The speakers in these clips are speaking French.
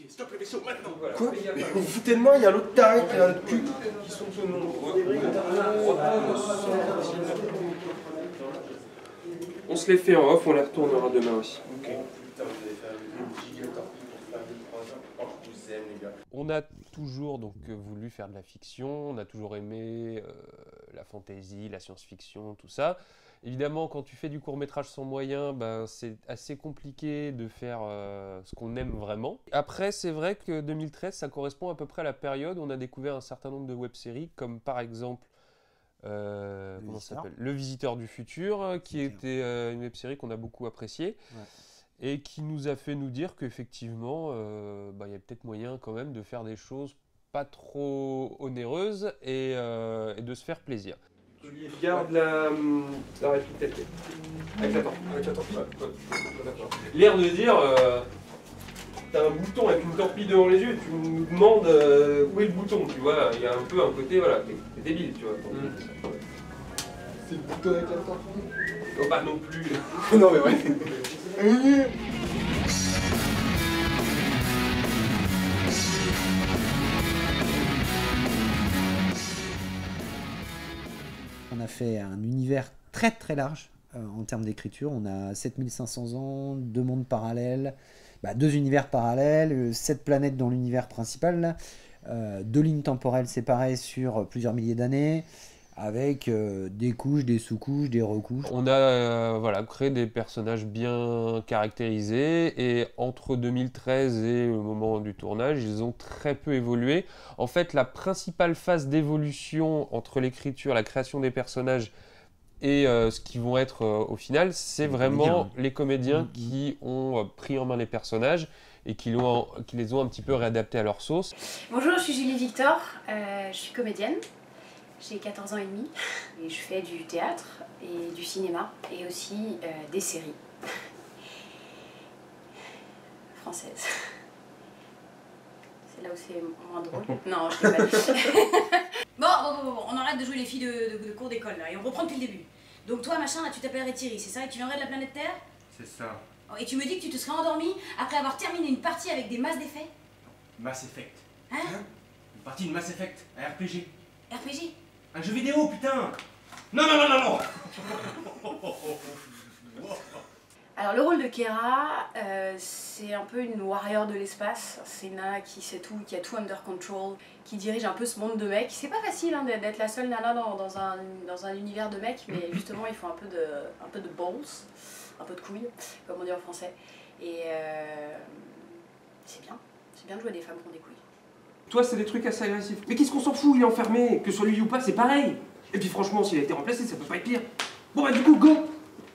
Stop le vaisseau maintenant. Voilà. Quoi? Vous vous foutez de moi, il y a l'autre taré qui a un cul qui sont sous nous. On se les fait en off, on les retournera demain aussi. Ok. Putain, vous allez faire une gigaton pour faire 2-3 heures. Oh, je vous aime, les gars. On a toujours voulu faire de la fiction, on a toujours aimé la fantasy, la science-fiction, tout ça. Évidemment, quand tu fais du court-métrage sans moyens, ben, c'est assez compliqué de faire ce qu'on aime vraiment. Après, c'est vrai que 2013, ça correspond à peu près à la période où on a découvert un certain nombre de web-séries, comme par exemple comment ça s'appelle ? Le Visiteur du Futur, qui était une web-série qu'on a beaucoup appréciée. Ouais. Et qui nous a fait nous dire qu'effectivement, y a peut-être moyen quand même de faire des choses pas trop onéreuses et de se faire plaisir. Tu gardes la réplique telle quelle. Avec la torpille. Avec la torpille. L'air de dire, t'as un bouton avec une torpille devant les yeux et tu nous demandes où est le bouton, tu vois. Il y a un peu un côté, voilà, t'es débile, tu vois. C'est le bouton avec la torpille. Oh, pas non plus. Non mais ouais. On a fait un univers très très large en termes d'écriture. On a 7500 ans, 2 mondes parallèles, 2 univers parallèles, 7 planètes dans l'univers principal, 2 lignes temporelles séparées sur plusieurs milliers d'années, avec des couches, des sous-couches, des recouches. On a créé des personnages bien caractérisés et entre 2013 et le moment du tournage, ils ont très peu évolué. En fait, la principale phase d'évolution entre l'écriture, la création des personnages et ce qu'ils vont être au final, c'est vraiment les comédiens qui ont pris en main les personnages et qui les ont un petit peu réadaptés à leur sauce. Bonjour, je suis Julie Victor, je suis comédienne. J'ai 14 ans et demi et je fais du théâtre et du cinéma et aussi des séries françaises. C'est là où c'est moins drôle. Non, je rigole. Bon, on arrête de jouer les filles de cours d'école là et on reprend depuis le début. Donc toi machin là tu t'appellerais Thierry, c'est ça? Et tu viendrais de la planète Terre? C'est ça. Et tu me dis que tu te serais endormi après avoir terminé une partie avec des masses d'effets? Mass Effect. Hein? Une partie de Mass Effect, un RPG. RPG? Un jeu vidéo, putain! Non. Alors le rôle de Kera, c'est un peu une warrior de l'espace. C'est une nana qui sait tout, qui a tout under control, qui dirige un peu ce monde de mecs. C'est pas facile hein, d'être la seule nana dans un univers de mecs, mais justement il faut un peu de balls, un peu de couilles, comme on dit en français. Et c'est bien de jouer des femmes qui ont des couilles. Toi, c'est des trucs assez agressifs. Mais qu'est-ce qu'on s'en fout, il est enfermé. Que ce soit lui ou pas, c'est pareil. Et puis franchement, s'il a été remplacé, ça peut pas être pire. Bon bah du coup, go.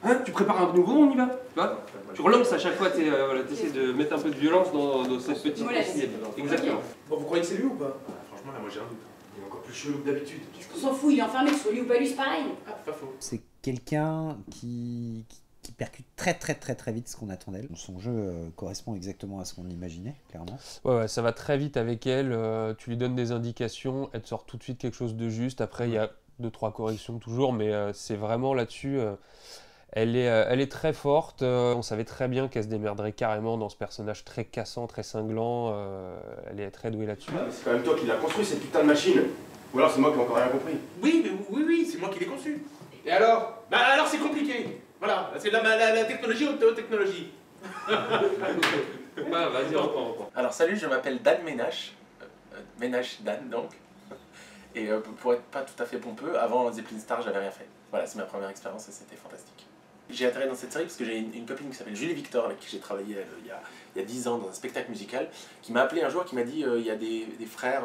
Hein, tu prépares un nouveau, on y va. Tu vois, tu relances à chaque fois, t'essaies de mettre un peu de violence dans cette petite partie. Exactement. Bon, vous croyez que c'est lui ou pas? Franchement, là, moi j'ai un doute. Il est encore plus chelou que d'habitude. Qu'est-ce qu'on s'en fout, il est enfermé, que ce soit lui ou pas lui, c'est pareil. Ah, pas faux. C'est quelqu'un qui percute très vite ce qu'on attend d'elle. Son jeu correspond exactement à ce qu'on imaginait, clairement. Ouais, ça va très vite avec elle, tu lui donnes des indications, elle te sort tout de suite quelque chose de juste. Après, il y a 2-3 corrections toujours, mais c'est vraiment là-dessus, elle est très forte. On savait très bien qu'elle se démerderait carrément dans ce personnage très cassant, très cinglant. Elle est très douée là-dessus. Ah, c'est quand même toi qui l'as construit cette putain de machine. Ou alors c'est moi qui n'ai encore rien compris. Oui, c'est moi qui l'ai conçu. Et alors? Bah alors c'est compliqué. Voilà, c'est la technologie haute technologie. Vas-y, reprends. Alors salut, je m'appelle Dan Ménache. Ménache Dan donc. Et pour être pas tout à fait pompeux, avant Zeppelin Star, j'avais rien fait. Voilà, c'est ma première expérience et c'était fantastique. J'ai atterri dans cette série parce que j'ai une copine qui s'appelle Julie Victor, avec qui j'ai travaillé il y a 10 ans dans un spectacle musical, qui m'a appelé un jour, qui m'a dit il y a des frères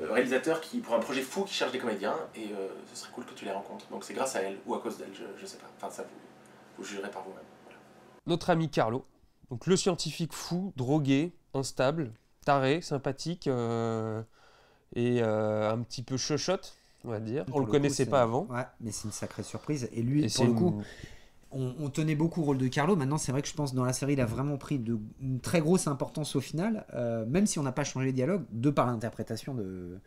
réalisateurs qui, pour un projet fou, qui cherchent des comédiens et ce serait cool que tu les rencontres. Donc c'est grâce à elle ou à cause d'elle, je sais pas. Enfin ça vous jugerez par vous-même. Voilà. Notre ami Carlo, donc le scientifique fou, drogué, instable, taré, sympathique et un petit peu chochotte, on va dire. On le connaissait pas avant. Ouais, mais c'est une sacrée surprise. Et lui, pour le coup, on tenait beaucoup au rôle de Carlo. Maintenant, c'est vrai que je pense que dans la série, il a vraiment pris une très grosse importance au final, même si on n'a pas changé les dialogues, de par l'interprétation de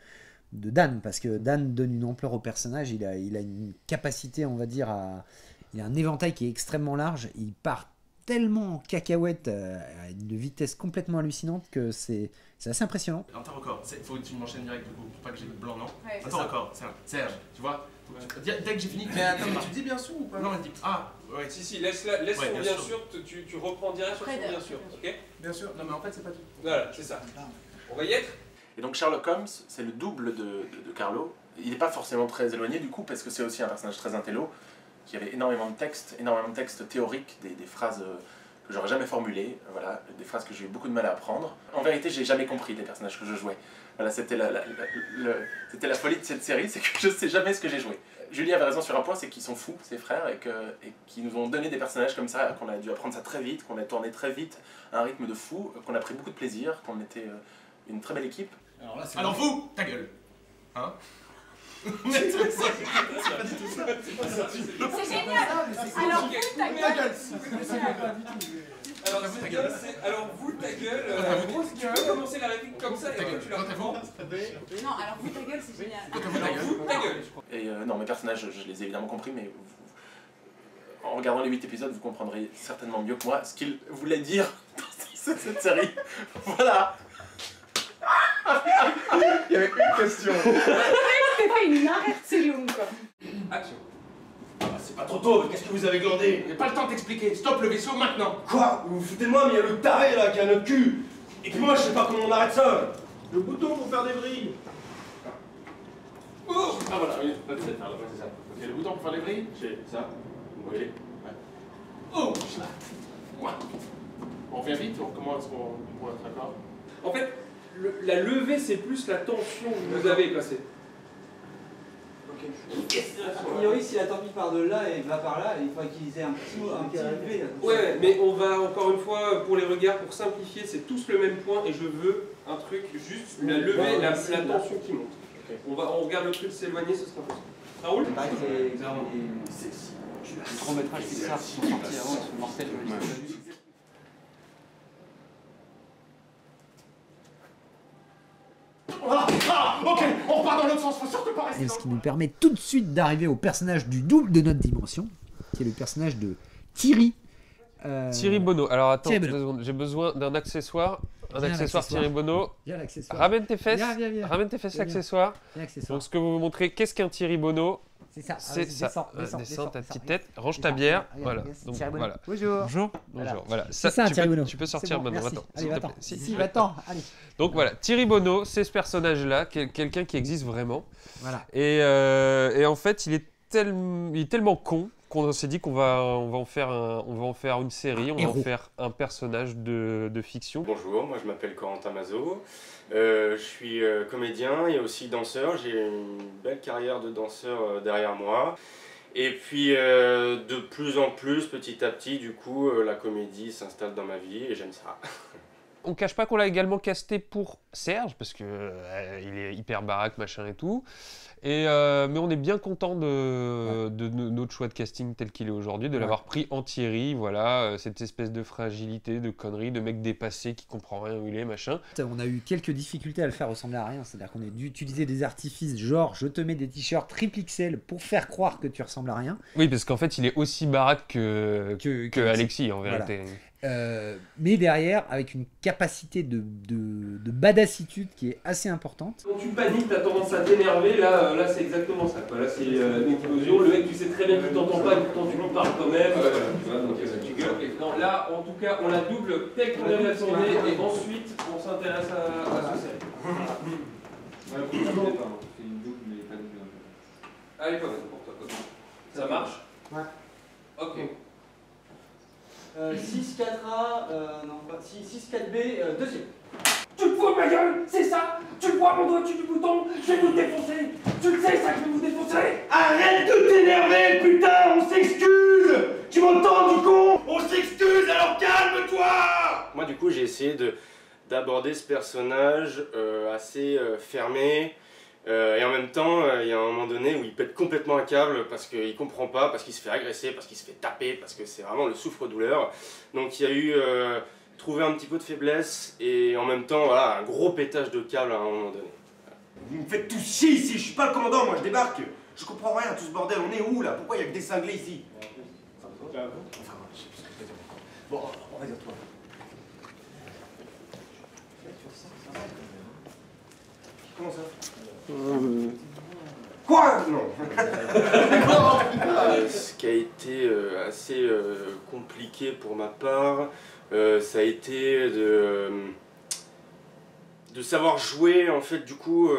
Dan, parce que Dan donne une ampleur au personnage. Il a une capacité, on va dire, il a un éventail qui est extrêmement large. Il part tellement en cacahuète à une vitesse complètement hallucinante que c'est assez impressionnant. Un temps record, faut que tu m'enchaînes direct du coup, pour pas que j'ai le blanc, non? Ouais, Un temps record, Serge, tu vois? Dès que j'ai fini. Mais attends, mais tu dis bien sûr ou pas? Non, mais dis. Ah, ouais. Si, laisse son bien bien sûr. sûr, tu reprends direct sur son Après, bien sûr, ok? Bien sûr. Non, mais en fait, c'est pas tout. Voilà, c'est ça. On va y être? Et donc Sherlock Holmes, c'est le double de Carlo. Il n'est pas forcément très éloigné du coup, parce que c'est aussi un personnage très intello, qui avait énormément de textes théoriques, des phrases que j'aurais jamais formulées, voilà, des phrases que j'ai eu beaucoup de mal à apprendre. En vérité, j'ai jamais compris les personnages que je jouais. Voilà, c'était c'était la folie de cette série, c'est que je sais jamais ce que j'ai joué. Julie avait raison sur un point, c'est qu'ils sont fous, ses frères, et qu'ils nous ont donné des personnages comme ça, qu'on a dû apprendre ça très vite, qu'on a tourné très vite à un rythme de fou, qu'on a pris beaucoup de plaisir, qu'on était une très belle équipe. Alors là, c'est. Alors vous, ta gueule. Hein? C'est pas du tout ça. C'est génial. Alors vous, ta gueule. Alors, c'est bien, alors vous, ta gueule, tu peux commencer la réplique comme ça et tu la reprends. Non, alors vous, ta gueule, c'est génial. Alors vous, ta gueule. Et non, mes personnages, je les ai évidemment compris, mais en regardant les 8 épisodes, vous comprendrez certainement mieux que moi ce qu'il voulait dire dans cette série. Voilà. Il y avait une question. T'as fait une arrêt quoi. Action. C'est pas trop tôt, qu'est-ce que vous avez glandé? J'ai pas le temps de t'expliquer, stop le vaisseau maintenant. Quoi? Vous vous foutez de moi, mais il y a le taré là qui a notre cul. Et puis moi, je sais pas comment on arrête ça. Le bouton pour faire des vrilles. Oh ah voilà, oui, c'est ça. Ok, le bouton pour faire les vrilles? C'est ça. Ok. Ouais. Oh ouais. On revient vite, comment est-ce qu'on pourrait être d'accord? En fait, la levée, c'est plus la tension que vous avez passée. A priori, si la torpille part de là et va par là, il faudrait qu'ils aient un petit levé. Ouais, mais on va encore une fois, pour les regards, pour simplifier, c'est tous le même point et je veux un truc juste, la levée, la tension qui monte. Okay. On regarde le truc s'éloigner, ce sera possible. Raoul? Il paraît que les courts-métrages Pixar qui sont sortis avant sont mortels. Ok, on repart dans l'autre sens, faut surtout pas rester Et ce qui nous permet tout de suite d'arriver au personnage du double de notre dimension, qui est le personnage de Thierry. Thierry Bonneau. Alors attends, Thierry 2 secondes, j'ai besoin d'un accessoire. Un accessoire Thierry Bonneau. Viens l'accessoire. Ramène tes fesses. Viens. Ramène tes fesses, l'accessoire. Donc ce que vous montrez, qu'est-ce qu'un Thierry Bonneau? C'est ça. C'est ça. Descends ta petite tête, range ta Descends. bière. Regarde, Voilà. Donc, Thierry Bonneau. voilà. Bonjour. Bonjour. Voilà. C'est ça, Thierry Bonneau. Tu peux C'est sortir bon, maintenant. merci. Attends. Allez, s'il te va-t'en. plaît. Si, va-t'en. Allez. Donc voilà, Thierry Bonneau, c'est ce personnage-là, quelqu'un qui existe vraiment. Voilà. Et en fait, il est tellement con qu'on s'est dit qu'on va en faire une série, on va en faire un personnage de fiction. Bonjour, moi je m'appelle Corentin Mazot, je suis comédien et aussi danseur, j'ai une belle carrière de danseur derrière moi. Et puis de plus en plus, petit à petit, du coup, la comédie s'installe dans ma vie et j'aime ça. On cache pas qu'on l'a également casté pour Serge, parce que il est hyper baraque, machin et tout. Mais on est bien content de notre choix de casting tel qu'il est aujourd'hui, de l'avoir pris en Thierry, voilà, cette espèce de fragilité, de connerie, de mec dépassé qui comprend rien où il est, machin. On a eu quelques difficultés à le faire ressembler à rien, c'est-à-dire qu'on a dû utiliser des artifices genre je te mets des t-shirts triple XL pour faire croire que tu ressembles à rien. Oui, parce qu'en fait il est aussi baraque que Alexis en vérité. Voilà. Mais derrière, avec une capacité de badassitude qui est assez importante. Quand tu paniques, t'as tendance à t'énerver, là c'est exactement ça. Là c'est une explosion, le mec tu sais très bien qu'il t'entend pas, et pourtant tu lui parles quand même. Voilà, donc tu gueules. Non, là en tout cas on la double tel qu'on avait tourné et ensuite on s'intéresse à ce série. Ouais, c'est une double mais pas double. Allez, pas mal pour toi. Ça marche? Ouais. Ok. 6-4A, non pas 6-4B, deuxième. Tu te fous de ma gueule, c'est ça? Tu vois mon doigt dessus du bouton? Je vais vous défoncer. Tu le sais ça que je vais vous défoncer? Arrête de t'énerver, putain, on s'excuse. Tu m'entends, du con? On s'excuse, alors calme-toi. Moi, du coup, j'ai essayé d'aborder ce personnage assez fermé. Et en même temps, il y a un moment donné où il pète complètement un câble parce qu'il comprend pas, parce qu'il se fait agresser, parce qu'il se fait taper, parce que c'est vraiment le souffre-douleur. Donc il y a eu trouver un petit peu de faiblesse et en même temps voilà, un gros pétage de câble à un moment donné. Vous me faites tous chier ici, je suis pas le commandant, moi je débarque. Je comprends rien, tout ce bordel, on est où là? Pourquoi il y a que des cinglés ici? Bon, on va dire toi. Comment ça Quoi Non. Ce qui a été assez compliqué pour ma part, ça a été de savoir jouer en fait du coup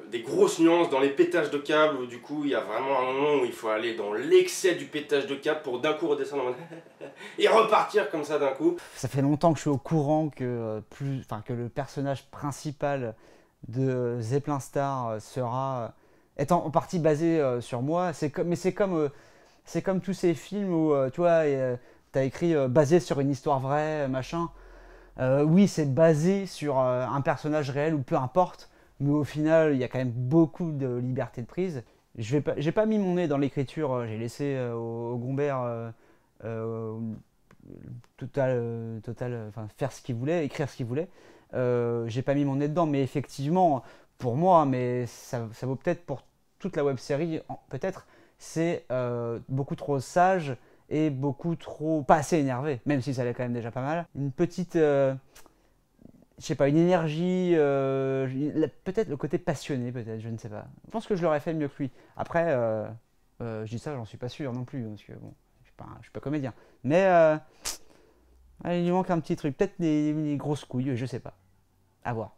des grosses nuances dans les pétages de câbles où du coup il y a vraiment un moment où il faut aller dans l'excès du pétage de câble pour d'un coup redescendre en mode et repartir comme ça d'un coup. Ça fait longtemps que je suis au courant que, que le personnage principal de Zeppelin Star est en partie basé sur moi. Mais c'est comme tous ces films où tu vois, t'as écrit basé sur une histoire vraie, machin. Oui, c'est basé sur un personnage réel ou peu importe, mais au final, il y a quand même beaucoup de liberté de prise. J'ai pas mis mon nez dans l'écriture, j'ai laissé au Gombert faire ce qu'il voulait, écrire ce qu'il voulait. J'ai pas mis mon nez dedans, mais effectivement, pour moi, mais ça vaut peut-être pour toute la web-série, peut-être, c'est beaucoup trop sage et beaucoup trop... pas assez énervé, même si ça allait quand même déjà pas mal. Une petite... je sais pas, une énergie... peut-être le côté passionné, peut-être, je ne sais pas. Je pense que je l'aurais fait mieux que lui. Après, je dis ça, j'en suis pas sûr non plus, parce que bon, je suis pas comédien. Mais il lui manque un petit truc, peut-être des grosses couilles, je sais pas. À voir.